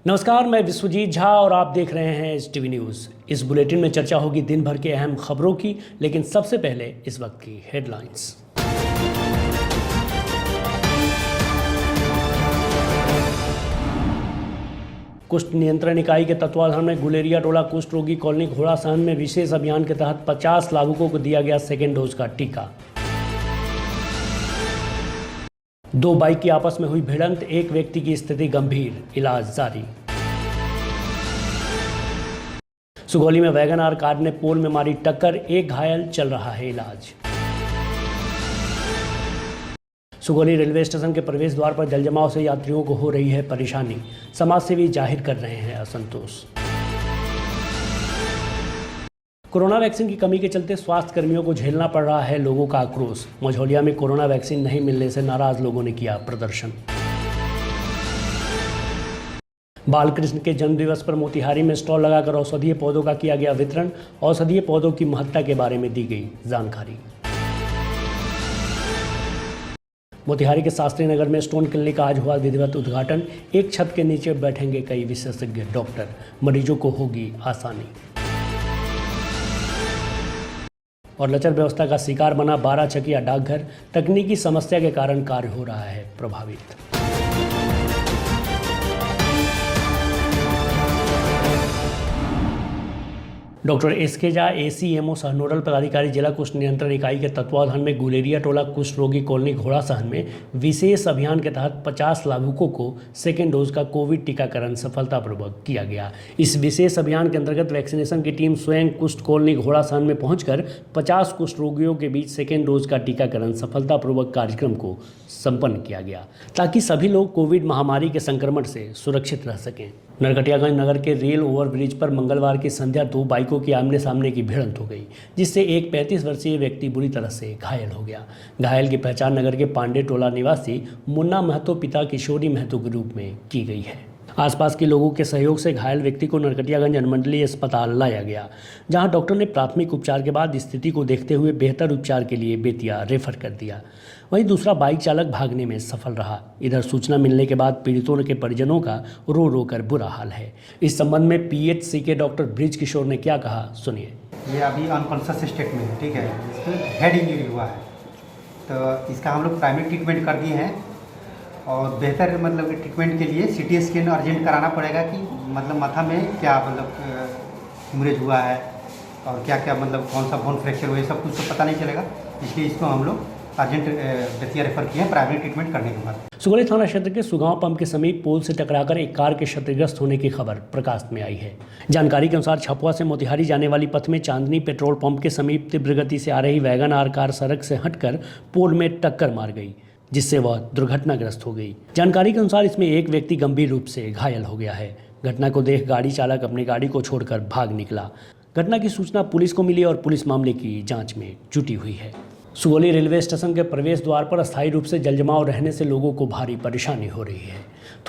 नमस्कार, मैं विश्वजीत झा और आप देख रहे हैं एस टीवी न्यूज़। इस बुलेटिन में चर्चा होगी दिन भर के अहम खबरों की, लेकिन सबसे पहले इस वक्त की हेडलाइंस। कुष्ठ नियंत्रण इकाई के तत्वाधान में गुलेरिया टोला कुष्ठ रोगी कॉलोनी घोड़ासहन में विशेष अभियान के तहत 50 लाभुकों को दिया गया सेकेंड डोज का टीका। 2 बाइक की आपस में हुई भिड़ंत, एक व्यक्ति की स्थिति गंभीर, इलाज जारी। सुगौली में वैगन आर कार ने पोल में मारी टक्कर, एक घायल, चल रहा है इलाज। सुगौली रेलवे स्टेशन के प्रवेश द्वार पर जलजमाव से यात्रियों को हो रही है परेशानी, समाजसेवी जाहिर कर रहे हैं असंतोष। कोरोना वैक्सीन की कमी के चलते स्वास्थ्य कर्मियों को झेलना पड़ रहा है लोगों का आक्रोश। मझौलिया में कोरोना वैक्सीन नहीं मिलने से नाराज लोगों ने किया प्रदर्शन। बालकृष्ण के जन्मदिवस पर मोतिहारी में स्टॉल लगाकर औषधीय पौधों का किया गया वितरण। औषधीय पौधों की महत्ता के बारे में दी गई जानकारी। मोतिहारी के शास्त्री नगर में स्टोन क्लिनिक का आज हुआ विधिवत उद्घाटन। एक छत के नीचे बैठेंगे कई विशेषज्ञ डॉक्टर, मरीजों को होगी आसानी। और लचर व्यवस्था का शिकार बना 12 चकिया डाकघर, तकनीकी समस्या के कारण कार्य हो रहा है प्रभावित। डॉक्टर एसके झा एसीएमओ सह नोडल पदाधिकारी जिला कुष्ठ नियंत्रण इकाई के तत्वाधान में गुलेरिया टोला कुष्ठ रोगी कॉलोनी घोड़ासहन में विशेष अभियान के तहत 50 लाभुकों को सेकेंड डोज का कोविड टीकाकरण सफलतापूर्वक किया गया। इस विशेष अभियान के अंतर्गत वैक्सीनेशन की टीम स्वयं कुष्ठ कॉलोनी घोड़ासहन में पहुंचकर 50 कुष्ठ रोगियों के बीच सेकेंड डोज का टीकाकरण सफलतापूर्वक कार्यक्रम को संपन्न किया गया, ताकि सभी लोग कोविड महामारी के संक्रमण से सुरक्षित रह सकें। नरकटियागंज नगर के रेल ओवरब्रिज पर मंगलवार की संध्या 2 बाइकों की आमने सामने की भिड़ंत हो गई, जिससे एक 35 वर्षीय व्यक्ति बुरी तरह से घायल हो गया। घायल की पहचान नगर के पांडे टोला निवासी मुन्ना महतो पिता किशोरी महतो के रूप में की गई है। आसपास के लोगों के सहयोग से घायल व्यक्ति को नरकटियागंज अनुमंडलीय अस्पताल लाया गया, जहां डॉक्टर ने प्राथमिक उपचार के बाद स्थिति को देखते हुए बेहतर उपचार के लिए बेतिया रेफर कर दिया। वहीं दूसरा बाइक चालक भागने में सफल रहा। इधर सूचना मिलने के बाद पीड़ितों के परिजनों का रो रो कर बुरा हाल है। इस संबंध में पीएचसी के डॉक्टर ब्रिज किशोर ने क्या कहा, सुनिए। ये अभी अनकॉन्शियस स्टेट में है, ठीक है, हेड इंजरी हुआ है, तो इसका हम लोग प्राइमरी ट्रीटमेंट कर दिए हैं और बेहतर मतलब ट्रीटमेंट के लिए सीटी स्कैन अर्जेंट कराना पड़ेगा कि मतलब माथा में क्या मतलब हेमरेज हुआ है और क्या क्या मतलब कौन सा बोन फ्रैक्चर हुआ है, सब कुछ तो पता नहीं चलेगा। इसलिए इसको हम लोग अर्जेंट बेतिया रेफर किए हैं प्राइमरी ट्रीटमेंट करने के बाद। सुगौली थाना क्षेत्र के सुगांव पंप के समीप पोल से टकराकर एक कार के क्षतिग्रस्त होने की खबर प्रकाश में आई है। जानकारी के अनुसार छपुआ से मोतिहारी जाने वाली पथ में चांदनी पेट्रोल पंप के समीप तीव्र गति से आ रही वैगन आर कार सड़क से हटकर पोल में टक्कर मार गई, जिससे वह दुर्घटनाग्रस्त हो गई। जानकारी के अनुसार इसमें एक व्यक्ति गंभीर रूप से घायल हो गया है। घटना को देख गाड़ी चालक अपनी गाड़ी को छोड़कर भाग निकला। घटना की सूचना पुलिस को मिली और पुलिस मामले की जांच में जुटी हुई है। सुगौली रेलवे स्टेशन के प्रवेश द्वार पर अस्थायी रूप से जलजमाव रहने से लोगों को भारी परेशानी हो रही है।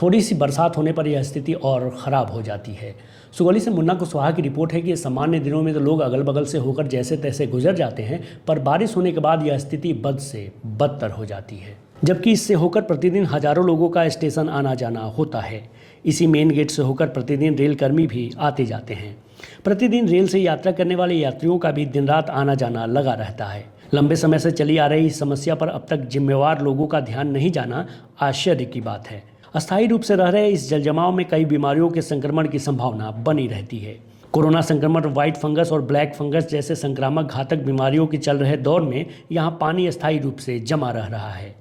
थोड़ी सी बरसात होने पर यह स्थिति और ख़राब हो जाती है। सुगौली से मुन्ना कुशवाहा की रिपोर्ट है कि सामान्य दिनों में तो लोग अगल बगल से होकर जैसे तैसे गुजर जाते हैं, पर बारिश होने के बाद यह स्थिति बद से बदतर हो जाती है, जबकि इससे होकर प्रतिदिन हजारों लोगों का स्टेशन आना जाना होता है। इसी मेन गेट से होकर प्रतिदिन रेल कर्मी भी आते जाते हैं। प्रतिदिन रेल से यात्रा करने वाले यात्रियों का भी दिन रात आना जाना लगा रहता है। लंबे समय से चली आ रही इस समस्या पर अब तक जिम्मेवार लोगों का ध्यान नहीं जाना आश्चर्य की बात है। अस्थायी रूप से रह रहे इस जलजमाव में कई बीमारियों के संक्रमण की संभावना बनी रहती है। कोरोना संक्रमण, व्हाइट फंगस और ब्लैक फंगस जैसे संक्रामक घातक बीमारियों के चल रहे दौर में यहाँ पानी अस्थायी रूप से जमा रह रहा है।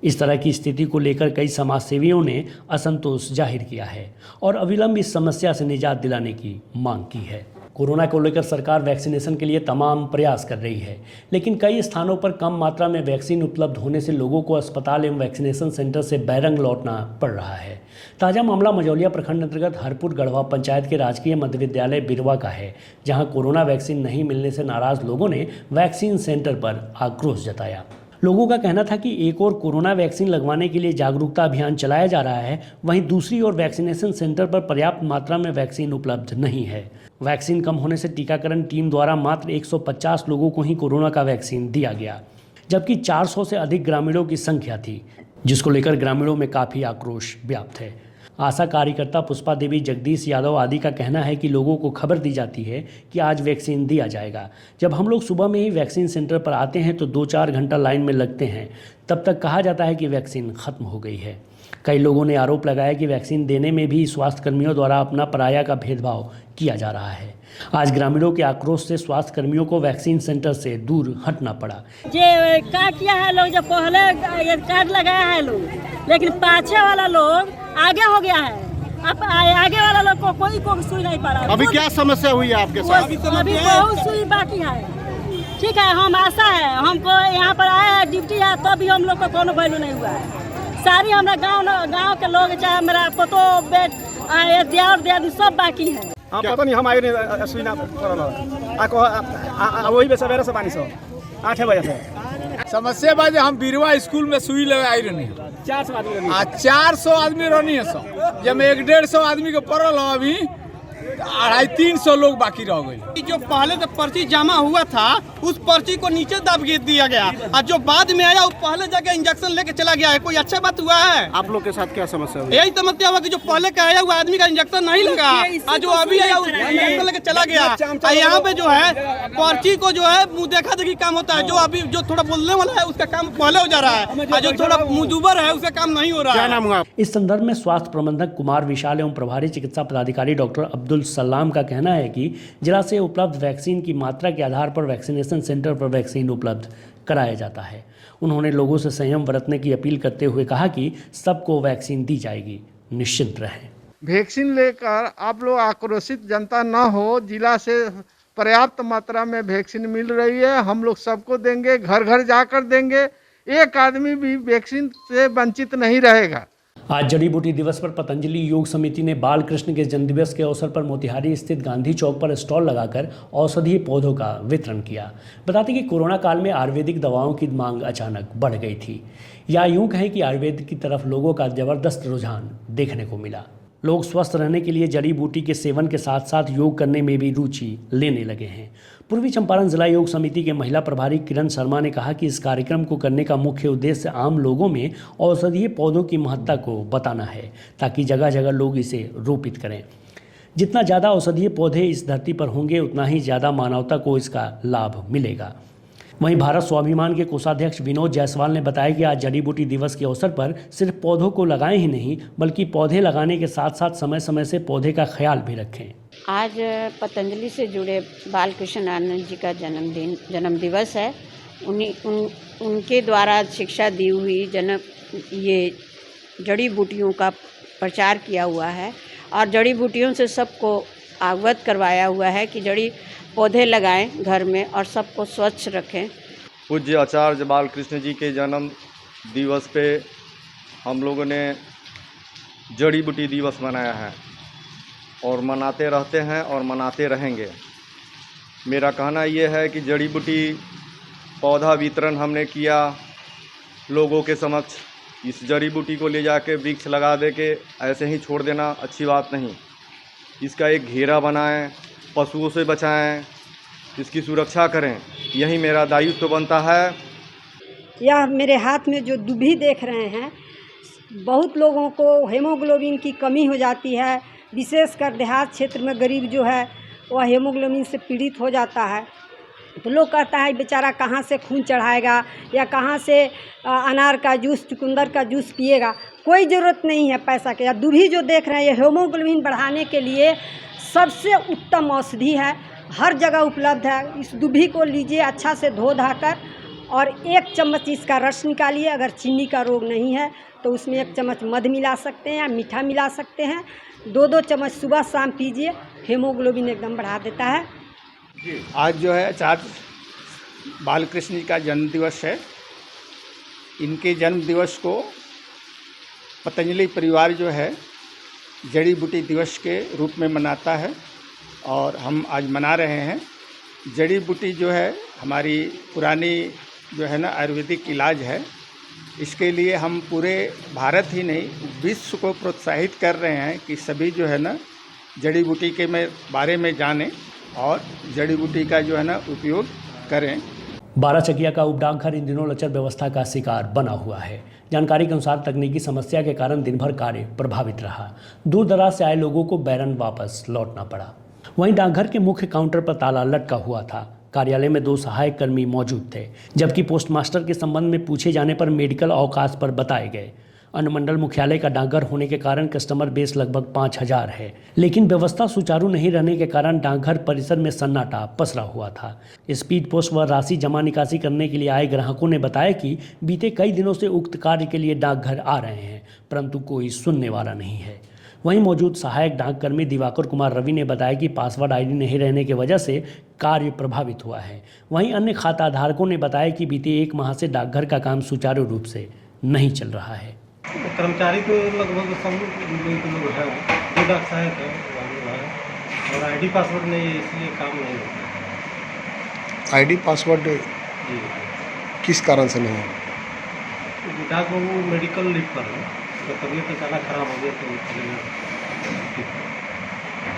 इस तरह की स्थिति को लेकर कई समाजसेवियों ने असंतोष जाहिर किया है और अविलंब इस समस्या से निजात दिलाने की मांग की है। कोरोना को लेकर सरकार वैक्सीनेशन के लिए तमाम प्रयास कर रही है, लेकिन कई स्थानों पर कम मात्रा में वैक्सीन उपलब्ध होने से लोगों को अस्पताल एवं वैक्सीनेशन सेंटर से बैरंग लौटना पड़ रहा है। ताज़ा मामला मझौलिया प्रखंड अंतर्गत हरपुर गढ़वा पंचायत के राजकीय मध्य विद्यालय बिरवा का है, जहां कोरोना वैक्सीन नहीं मिलने से नाराज लोगों ने वैक्सीन सेंटर पर आक्रोश जताया। लोगों का कहना था कि एक और कोरोना वैक्सीन लगवाने के लिए जागरूकता अभियान चलाया जा रहा है, वहीं दूसरी ओर वैक्सीनेशन सेंटर पर पर्याप्त मात्रा में वैक्सीन उपलब्ध नहीं है। वैक्सीन कम होने से टीकाकरण टीम द्वारा मात्र 150 लोगों को ही कोरोना का वैक्सीन दिया गया, जबकि 400 से अधिक ग्रामीणों की संख्या थी, जिसको लेकर ग्रामीणों में काफ़ी आक्रोश व्याप्त है। आशा कार्यकर्ता पुष्पा देवी, जगदीश यादव आदि का कहना है कि लोगों को खबर दी जाती है कि आज वैक्सीन दिया जाएगा। जब हम लोग सुबह में ही वैक्सीन सेंटर पर आते हैं तो 2-4 घंटा लाइन में लगते हैं, तब तक कहा जाता है कि वैक्सीन खत्म हो गई है। कई लोगों ने आरोप लगाया कि वैक्सीन देने में भी स्वास्थ्य कर्मियों द्वारा अपना पराया का भेदभाव किया जा रहा है। आज ग्रामीणों के आक्रोश से स्वास्थ्य कर्मियों को वैक्सीन सेंटर से दूर हटना पड़ा। ये क्या किया है लोग, जब पहले ये कार्ड लगाया है लोग, लेकिन पाछे वाला लोग आगे हो गया है। अब आगे वाला लोग को कोई सुई नहीं पड़ा। अभी क्या समस्या हुई है आपके साथ? अभी बहुत सुई बाकी है। ठीक है, हम आशा है, हमको यहाँ पर आया है ड्यूटी है, तो भी हम लोग को कोनो वैल्यू नहीं हुआ है। सारी हमारा गाँव के लोग, चाहे मेरा पोतो बेट दियार सब बाकी है। हाँ, पता नहीं, हम आए नहीं सुई ना वही पे सवेरे से पानी 8 बजे से समस्या बात हम बीरवा स्कूल में सुई लगाई रहनी 400 आदमी रहनी है सब, जब 150 आदमी के पड़ल हो, अभी 250-300 लोग बाकी रह गए। जो पहले तो पर्ची जमा हुआ था उस पर्ची को नीचे दब दिया गया, और जो बाद में आया वो पहले जगह इंजेक्शन लेके चला गया है। कोई अच्छा बात हुआ है? आप लोग के साथ क्या समस्या हुई? यही समस्या हुआ कि जो पहले का आया हुआ आदमी का इंजेक्शन नहीं लगा, और जो अभी आया इंजेक्शन लेके चला गया। और यहाँ पे जो है पर्ची को जो है मुँह देखा देखी काम होता है। जो अभी जो थोड़ा बोलने वाला है उसका काम पहले हो जा रहा है, और जो थोड़ा मुँहजुबर है उसका काम नहीं हो रहा है। क्या नाम हुआ? इस संदर्भ में स्वास्थ्य प्रबंधक कुमार विशाल एवं प्रभारी चिकित्सा पदाधिकारी डॉक्टर अब्दुल सलाम का कहना है कि जिला से उपलब्ध वैक्सीन की मात्रा के आधार पर वैक्सीनेशन सेंटर पर वैक्सीन उपलब्ध कराया जाता है। उन्होंने लोगों से संयम बरतने की अपील करते हुए कहा कि सबको वैक्सीन दी जाएगी, निश्चिंत रहें। वैक्सीन लेकर आप लोग आक्रोशित जनता न हो। जिला से पर्याप्त मात्रा में वैक्सीन मिल रही है, हम लोग सबको देंगे, घर घर जाकर देंगे। एक आदमी भी वैक्सीन से वंचित नहीं रहेगा। आज जड़ी बूटी दिवस पर पतंजलि योग समिति ने बाल कृष्ण के जन्मदिवस के अवसर पर मोतिहारी स्थित गांधी चौक पर स्टॉल लगाकर औषधीय पौधों का वितरण किया। बताते कि कोरोना काल में आयुर्वेदिक दवाओं की मांग अचानक बढ़ गई थी, या यूं कहें कि आयुर्वेद की तरफ लोगों का जबरदस्त रुझान देखने को मिला। लोग स्वस्थ रहने के लिए जड़ी बूटी के सेवन के साथ साथ योग करने में भी रुचि लेने लगे हैं। पूर्वी चंपारण जिला योग समिति के महिला प्रभारी किरण शर्मा ने कहा कि इस कार्यक्रम को करने का मुख्य उद्देश्य आम लोगों में औषधीय पौधों की महत्ता को बताना है, ताकि जगह जगह लोग इसे रोपित करें। जितना ज़्यादा औषधीय पौधे इस धरती पर होंगे, उतना ही ज़्यादा मानवता को इसका लाभ मिलेगा। वहीं भारत स्वाभिमान के कोषाध्यक्ष विनोद जायसवाल ने बताया कि आज जड़ी बूटी दिवस के अवसर पर सिर्फ पौधों को लगाएं ही नहीं, बल्कि पौधे लगाने के साथ साथ समय समय से पौधे का ख्याल भी रखें। आज पतंजलि से जुड़े बालकृष्ण आनंद जी का जन्म दिवस है। उनके द्वारा शिक्षा दी हुई ये जड़ी बूटियों का प्रचार किया हुआ है, और जड़ी बूटियों से सबको अवगत करवाया हुआ है कि जड़ी पौधे लगाएं घर में और सबको स्वच्छ रखें। पूज्य आचार्य बालकृष्ण जी के जन्म दिवस पे हम लोगों ने जड़ी बूटी दिवस मनाया है, और मनाते रहते हैं और मनाते रहेंगे। मेरा कहना ये है कि जड़ी बूटी पौधा वितरण हमने किया लोगों के समक्ष। इस जड़ी बूटी को ले जाके वृक्ष लगा दे के ऐसे ही छोड़ देना अच्छी बात नहीं। इसका एक घेरा बनाएं, पशुओं से बचाएं, इसकी सुरक्षा करें, यही मेरा दायित्व बनता है। यह मेरे हाथ में जो दुभी देख रहे हैं, बहुत लोगों को हेमोग्लोबिन की कमी हो जाती है, विशेषकर देहात क्षेत्र में गरीब जो है वह हेमोग्लोबिन से पीड़ित हो जाता है। तो लोग कहता है बेचारा कहाँ से खून चढ़ाएगा या कहाँ से अनार का जूस, चुकंदर का जूस पिएगा। कोई ज़रूरत नहीं है पैसा के। या दुभी जो देख रहे हैं, ये हेमोग्लोबिन बढ़ाने के लिए सबसे उत्तम औषधि है, हर जगह उपलब्ध है। इस दुभी को लीजिए अच्छा से धो धाकर, और 1 चम्मच इसका रस निकालिए। अगर चीनी का रोग नहीं है तो उसमें 1 चम्मच मध मिला सकते हैं या मीठा मिला सकते हैं। 2-2 चम्मच सुबह शाम पीजिए, हेमोग्लोबिन एकदम बढ़ा देता है। आज जो है आचार्य बालकृष्ण जी का जन्म दिवस है। इनके जन्म दिवस को पतंजलि परिवार जो है जड़ी बूटी दिवस के रूप में मनाता है, और हम आज मना रहे हैं। जड़ी बूटी जो है हमारी पुरानी जो है ना आयुर्वेदिक इलाज है। इसके लिए हम पूरे भारत ही नहीं विश्व को प्रोत्साहित कर रहे हैं कि सभी जो है ना जड़ी बूटी के बारे में जानें और जड़ी बूटी का जो है ना उपयोग करें। बाराचकिया का उपडाकघर इन दिनों लचर व्यवस्था का शिकार बना हुआ है। जानकारी के अनुसार तकनीकी समस्या के कारण दिन भर कार्य प्रभावित रहा। दूर दराज से आए लोगों को बैरन वापस लौटना पड़ा। वहीं डाकघर के मुख्य काउंटर पर ताला लटका हुआ था। कार्यालय में 2 सहायक कर्मी मौजूद थे, जबकि पोस्टमास्टर के संबंध में पूछे जाने पर मेडिकल अवकाश पर बताए गए। अनुमंडल मुख्यालय का डाकघर होने के कारण कस्टमर बेस लगभग 5000 है, लेकिन व्यवस्था सुचारू नहीं रहने के कारण डाकघर परिसर में सन्नाटा पसरा हुआ था। स्पीड पोस्ट व राशि जमा निकासी करने के लिए आए ग्राहकों ने बताया कि बीते कई दिनों से उक्त कार्य के लिए डाकघर आ रहे हैं, परंतु कोई सुनने वाला नहीं है। वहीं मौजूद सहायक डाककर्मी दिवाकर कुमार रवि ने बताया कि पासवर्ड आईडी नहीं रहने की वजह से कार्य प्रभावित हुआ है। वहीं अन्य खाता धारकों ने बताया कि बीते 1 माह से डाकघर का काम सुचारू रूप से नहीं चल रहा है। कर्मचारी तो लगभग सब लोग है, 2 डाक सहायक है और आईडी पासवर्ड नहीं है, इसलिए काम नहीं होता। आईडी पासवर्ड किस कारण से नहीं है? डाक बाबू मेडिकल लीव पर है, तो तबीयत अचानक खराब हो गया तो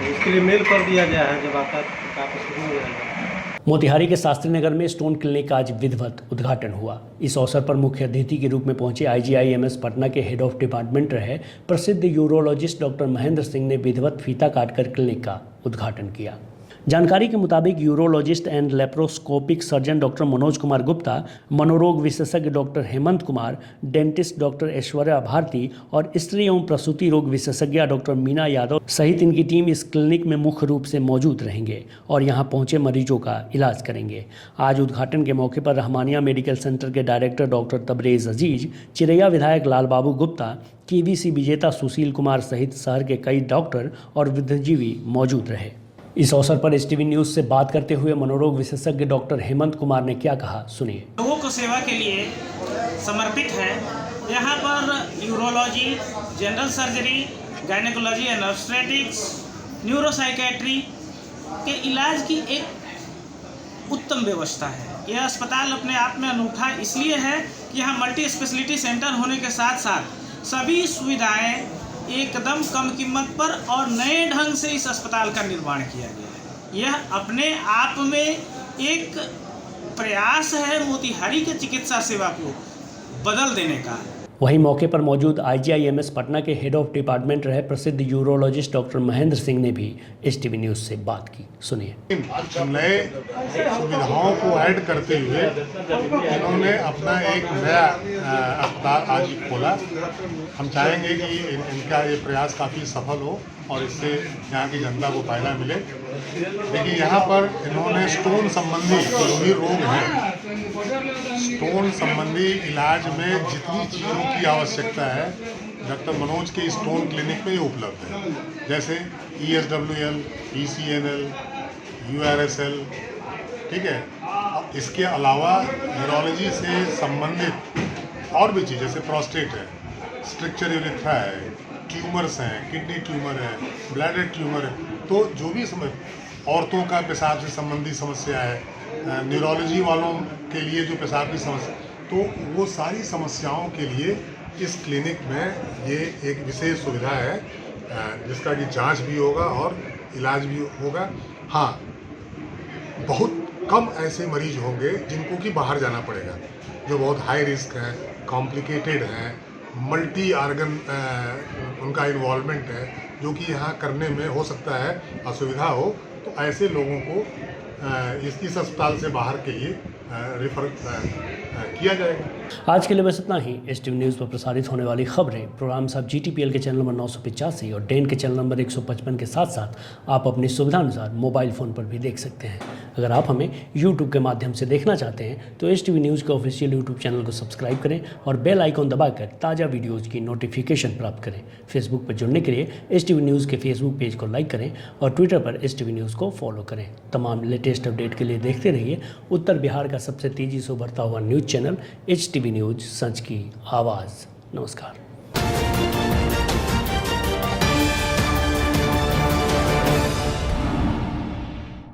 उसके लिए मेल कर दिया गया है, जब आता है तो काम शुरू हो जाएगा। मोतिहारी के शास्त्री नगर में स्टोन क्लिनिक का आज विधिवत उद्घाटन हुआ। इस अवसर पर मुख्य अतिथि के रूप में पहुंचे IGIMS पटना के हेड ऑफ डिपार्टमेंट रहे प्रसिद्ध यूरोलॉजिस्ट डॉक्टर महेंद्र सिंह ने विधिवत फीता काटकर क्लिनिक का उद्घाटन किया। जानकारी के मुताबिक urologist and laparoscopic surgeon doctor Manoj Kumar Gupta, मनोरोग विशेषज्ञ doctor Hemant Kumar, dentist doctor Aishwarya Bharti और स्त्री एवं प्रसूति रोग विशेषज्ञ डॉक्टर मीना यादव सहित इनकी टीम इस क्लिनिक में मुख्य रूप से मौजूद रहेंगे और यहां पहुंचे मरीजों का इलाज करेंगे। आज उद्घाटन के मौके पर रहमानिया मेडिकल सेंटर के डायरेक्टर डॉक्टर तबरेज अजीज, चिरैया विधायक लाल बाबू गुप्ता, KVC विजेता सुशील कुमार सहित शहर के कई डॉक्टर और बुद्धिजीवी मौजूद रहे। इस अवसर पर STV न्यूज़ से बात करते हुए मनोरोग विशेषज्ञ डॉक्टर हेमंत कुमार ने क्या कहा, सुनिए। लोगों को सेवा के लिए समर्पित है। यहाँ पर urology, general surgery, gynaecology and obstetrics, neuropsychiatry के इलाज की एक उत्तम व्यवस्था है। यह अस्पताल अपने आप में अनूठा इसलिए है कि यहाँ मल्टी स्पेशलिटी सेंटर होने के साथ साथ सभी सुविधाएं एकदम कम कीमत पर और नए ढंग से इस अस्पताल का निर्माण किया गया है। यह अपने आप में एक प्रयास है मोतिहारी के चिकित्सा सेवा को बदल देने का। वहीं मौके पर मौजूद IGIMS पटना के हेड ऑफ डिपार्टमेंट रहे प्रसिद्ध यूरोलॉजिस्ट डॉक्टर महेंद्र सिंह ने भी STV न्यूज़ से बात की, सुनिए। नए सुविधाओं को ऐड करते हुए इन्होंने अपना एक नया अस्पताल आज खोला। हम चाहेंगे कि इनका ये प्रयास काफ़ी सफल हो और इससे यहाँ की जनता को फायदा मिले। देखिए, यहाँ पर इन्होंने स्टोन संबंधी जो भी रोग हैं, स्टोन संबंधी इलाज में जितनी चीज़ों की आवश्यकता है डॉक्टर मनोज के स्टोन क्लिनिक में ये उपलब्ध है। जैसे ESWL, ECNL, URSL, ठीक है। इसके अलावा यूरोलॉजी से संबंधित और भी चीज़ जैसे प्रोस्टेट है, स्ट्रक्चर यूरिथ्रा है, ट्यूमर्स हैं, किडनी ट्यूमर है, ब्लैडर ट्यूमर है, तो जो भी औरतों का पेशाब से संबंधी समस्या है, न्यूरोलॉजी वालों के लिए जो पेशाब की समस्या, तो वो सारी समस्याओं के लिए इस क्लिनिक में ये एक विशेष सुविधा है जिसका कि जांच भी होगा और इलाज भी होगा। हाँ, बहुत कम ऐसे मरीज होंगे जिनको कि बाहर जाना पड़ेगा, जो बहुत हाई रिस्क हैं, कॉम्प्लिकेटेड हैं, मल्टी आर्गन उनका इन्वॉल्वमेंट है, जो कि यहाँ करने में हो सकता है असुविधा हो, तो ऐसे लोगों को इस अस्पताल से बाहर के लिए रेफर किया जाएगा। आज के लिए बस इतना ही। STV न्यूज़ पर प्रसारित होने वाली खबरें प्रोग्राम सब GTPL के चैनल नंबर 985 और डेन के चैनल नंबर 155 के साथ साथ आप अपनी सुविधानुसार मोबाइल फ़ोन पर भी देख सकते हैं। अगर आप हमें YouTube के माध्यम से देखना चाहते हैं तो STV न्यूज़ के ऑफिशियल YouTube चैनल को सब्सक्राइब करें और बेल आइकॉन दबाकर ताज़ा वीडियोज़ की नोटिफिकेशन प्राप्त करें। फेसबुक पर जुड़ने के लिए STV न्यूज़ के फेसबुक पेज को लाइक करें और ट्विटर पर STV न्यूज़ को फॉलो करें। तमाम लेटेस्ट अपडेट के लिए देखते रहिए उत्तर बिहार का सबसे तेज़ी से उभरता हुआ न्यूज़ चैनल HTV न्यूज़, सच की आवाज़। नमस्कार।